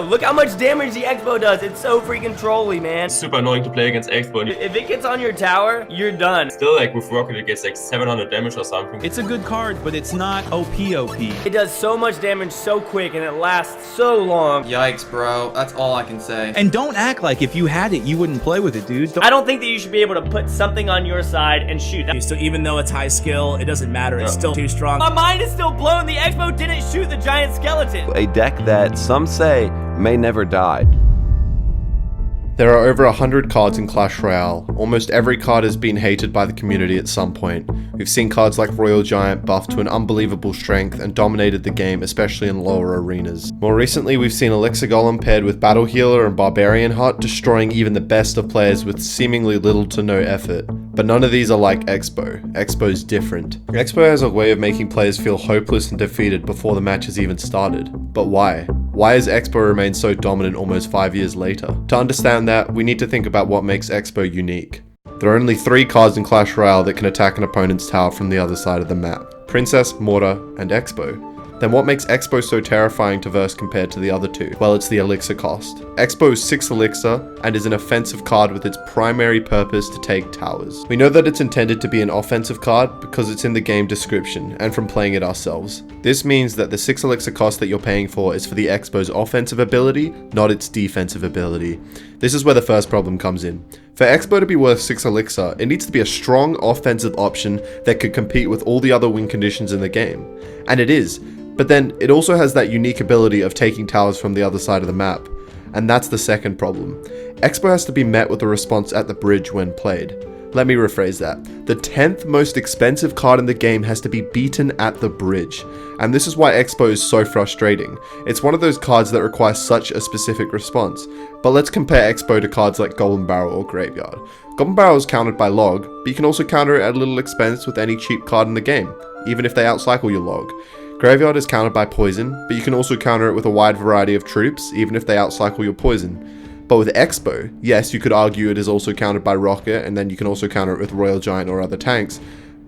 Look how much damage the Expo does. It's so freaking trolly, man. It's super annoying to play against Expo. If it gets on your tower, you're done. Still, like with Rocket, it gets like 700 damage or something. It's a good card, but it's not OP. It does so much damage so quick and it lasts so long. Yikes, bro. That's all I can say. And don't act like if you had it, you wouldn't play with it, dude. I don't think that you should be able to put something on your side and shoot. So even though it's high skill, it doesn't matter. It's still too strong. My mind is still blown. The Expo didn't shoot the giant skeleton. A deck that some say may never die. There are over 100 cards in Clash Royale. Almost every card has been hated by the community at some point. We've seen cards like Royal Giant buffed to an unbelievable strength and dominated the game, especially in lower arenas. More recently, we've seen Elixir Golem paired with Battle Healer and Barbarian Hut, destroying even the best of players with seemingly little to no effort. But none of these are like Expo. Expo's different. Expo has a way of making players feel hopeless and defeated before the match has even started. But why? Why has Expo remained so dominant almost 5 years later? To understand that, we need to think about what makes Expo unique. There are only 3 cards in Clash Royale that can attack an opponent's tower from the other side of the map: Princess, Mortar, and Expo. Then what makes Expo so terrifying to verse compared to the other 2? Well, it's the elixir cost. Expo is 6 elixir and is an offensive card with its primary purpose to take towers. We know that it's intended to be an offensive card because it's in the game description and from playing it ourselves. This means that the 6 elixir cost that you're paying for is for the Expo's offensive ability, not its defensive ability. This is where the first problem comes in. For Expo to be worth 6 elixir, it needs to be a strong offensive option that could compete with all the other win conditions in the game. And it is. But then it also has that unique ability of taking towers from the other side of the map. And that's the second problem. Expo has to be met with a response at the bridge when played. Let me rephrase that. The 10th most expensive card in the game has to be beaten at the bridge. And this is why Expo is so frustrating. It's one of those cards that require such a specific response. But let's compare Expo to cards like Golden Barrel or Graveyard. Golden Barrel is countered by Log, but you can also counter it at a little expense with any cheap card in the game, even if they outcycle your Log. Graveyard is countered by Poison, but you can also counter it with a wide variety of troops, even if they outcycle your Poison. But with Expo, yes, you could argue it is also countered by Rocket, and then you can also counter it with Royal Giant or other tanks,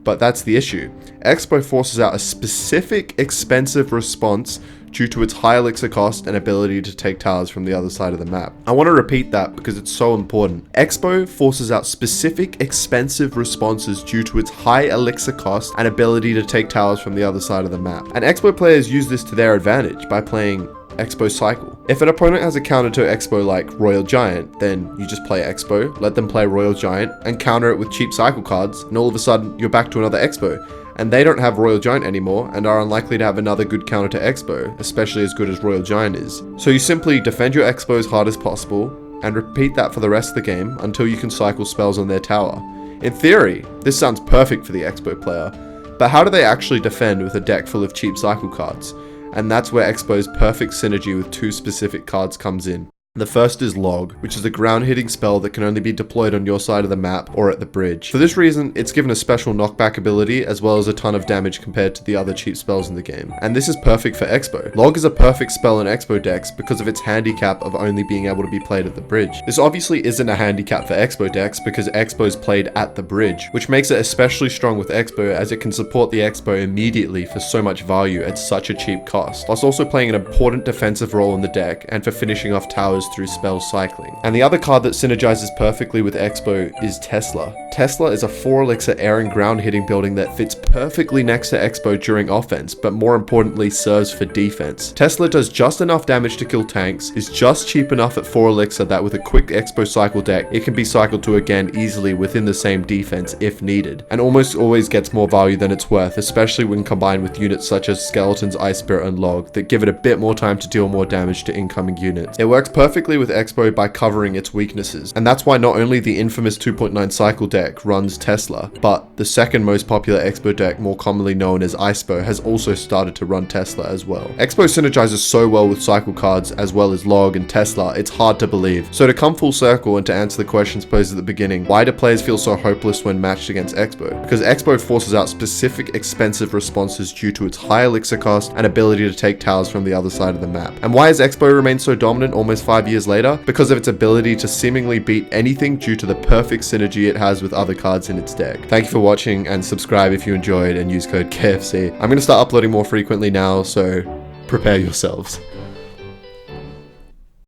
but that's the issue. Expo forces out a specific expensive response due to its high elixir cost and ability to take towers from the other side of the map. I want to repeat that because it's so important. Expo forces out specific expensive responses due to its high elixir cost and ability to take towers from the other side of the map. And Expo players use this to their advantage by playing Expo Cycle. If an opponent has a counter to Expo like Royal Giant, then you just play Expo, let them play Royal Giant, and counter it with cheap cycle cards, and all of a sudden you're back to another Expo. And they don't have Royal Giant anymore and are unlikely to have another good counter to Expo, especially as good as Royal Giant is. So you simply defend your Expo as hard as possible and repeat that for the rest of the game until you can cycle spells on their tower. In theory, this sounds perfect for the Expo player, but how do they actually defend with a deck full of cheap cycle cards? And that's where Expo's perfect synergy with 2 specific cards comes in. The first is Log, which is a ground hitting spell that can only be deployed on your side of the map or at the bridge. For this reason, it's given a special knockback ability as well as a ton of damage compared to the other cheap spells in the game. And this is perfect for Expo. Log is a perfect spell in Expo decks because of its handicap of only being able to be played at the bridge. This obviously isn't a handicap for Expo decks because Expo is played at the bridge, which makes it especially strong with Expo as it can support the Expo immediately for so much value at such a cheap cost, whilst also playing an important defensive role in the deck and for finishing off towers through spell cycling. And the other card that synergizes perfectly with Expo is Tesla. Tesla is a 4 elixir air and ground hitting building that fits perfectly next to Expo during offense, but more importantly serves for defense. Tesla does just enough damage to kill tanks, is just cheap enough at 4 elixir that with a quick Expo cycle deck, it can be cycled to again easily within the same defense if needed, and almost always gets more value than it's worth, especially when combined with units such as Skeletons, Ice Spirit, and Log that give it a bit more time to deal more damage to incoming units. It works perfectly with Expo by covering its weaknesses, and that's why not only the infamous 2.9 cycle deck runs Tesla, but the second most popular Expo deck, more commonly known as Icepo, has also started to run Tesla as well. Expo synergizes so well with cycle cards as well as Log and Tesla, it's hard to believe. So to come full circle and to answer the questions posed at the beginning, why do players feel so hopeless when matched against Expo? Because Expo forces out specific expensive responses due to its high elixir cost and ability to take towers from the other side of the map. And why has Expo remained so dominant almost 5 years later? Because of its ability to seemingly beat anything due to the perfect synergy it has with other cards in its deck. Thank you for watching, and subscribe if you enjoyed and use code KFC. I'm going to start uploading more frequently now, so prepare yourselves.